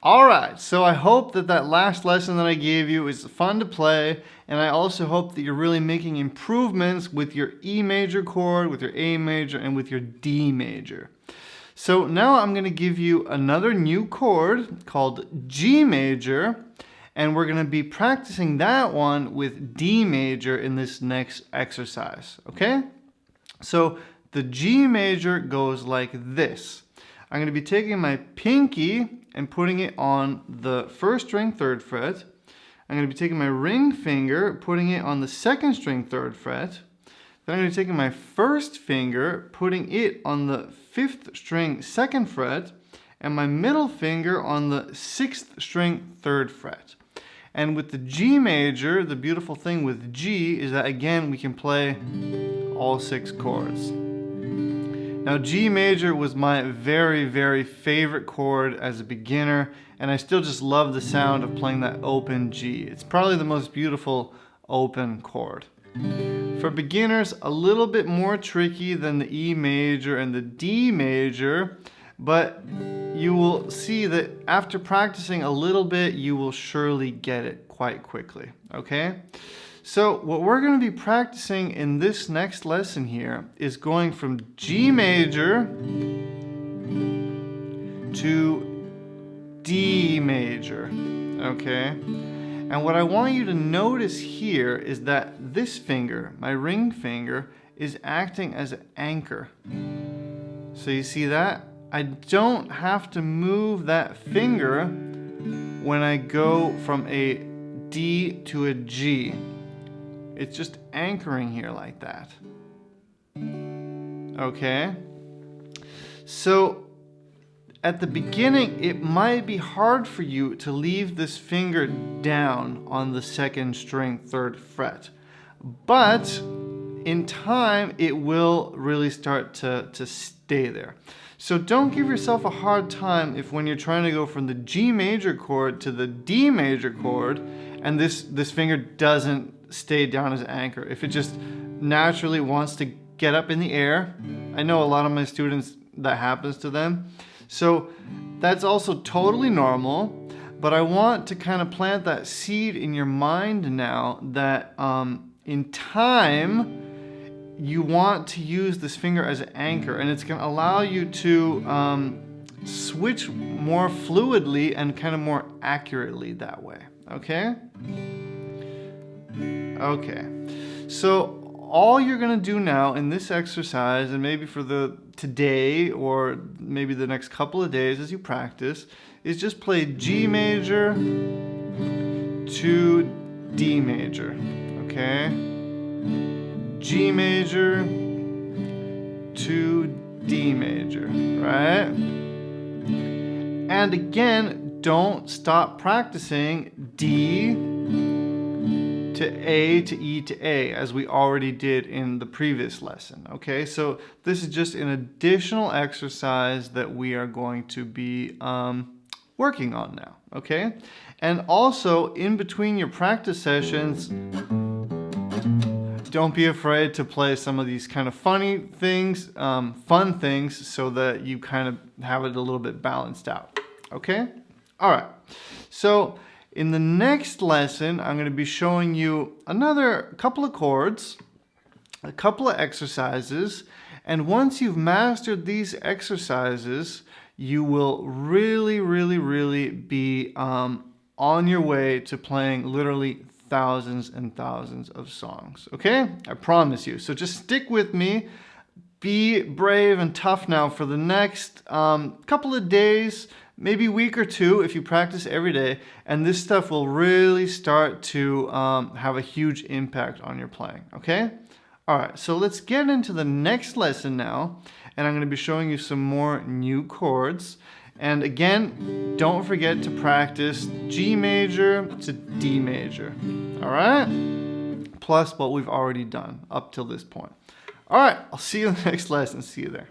All right, so I hope that that last lesson that I gave you is fun to play, and I also hope that you're really making improvements with your E major chord, with your A major, and with your D major. So now I'm going to give you another new chord called G major, and we're going to be practicing that one with D major in this next exercise, okay? So the G major goes like this. I'm going to be taking my pinky and putting it on the first string, 3rd fret. I'm going to be taking my ring finger, putting it on the 2nd string, 3rd fret. Then I'm going to be taking my first finger, putting it on the 5th string, 2nd fret, and my middle finger on the 6th string, 3rd fret. And with the G major, the beautiful thing with G is that, again, we can play all 6 chords. Now, G major was my very, very favorite chord as a beginner, and I still just love the sound of playing that open G. It's probably the most beautiful open chord. For beginners, a little bit more tricky than the E major and the D major, but you will see that after practicing a little bit, you will surely get it quite quickly, okay? So what we're going to be practicing in this next lesson here is going from G major to D major, okay? And what I want you to notice here is that this finger, my ring finger, is acting as an anchor. So you see that? I don't have to move that finger when I go from a D to a G. It's just anchoring here like that. Okay? So at the beginning, it might be hard for you to leave this finger down on the 2nd string, 3rd fret. But in time, it will really start to stay there. So don't give yourself a hard time if when you're trying to go from the G major chord to the D major chord, and this finger doesn't stay down as an anchor. If it just naturally wants to get up in the air, I know a lot of my students, that happens to them. So that's also totally normal, but I want to kind of plant that seed in your mind now that in time, you want to use this finger as an anchor, and it's going to allow you to switch more fluidly and kind of more accurately that way, okay? Okay, so all you're going to do now in this exercise, and maybe for today or maybe the next couple of days as you practice, is just play G major to D major, okay? G major to D major, right? And again, don't stop practicing D to A to E to A, as we already did in the previous lesson, okay? So this is just an additional exercise that we are going to be working on now, okay? And also, in between your practice sessions, don't be afraid to play some of these kind of funny things, fun things, so that you kind of have it a little bit balanced out, okay? All right, so in the next lesson, I'm going to be showing you another couple of chords, a couple of exercises, and once you've mastered these exercises, you will really, really, really be on your way to playing literally thousands and thousands of songs, okay? I promise you. So just stick with me. Be brave and tough now for the next couple of days, maybe week or two if you practice every day, and this stuff will really start to have a huge impact on your playing, okay? All right, so let's get into the next lesson now, and I'm going to be showing you some more new chords. And again, don't forget to practice G major to D major, all right? Plus what we've already done up till this point. All right, I'll see you in the next lesson. See you there.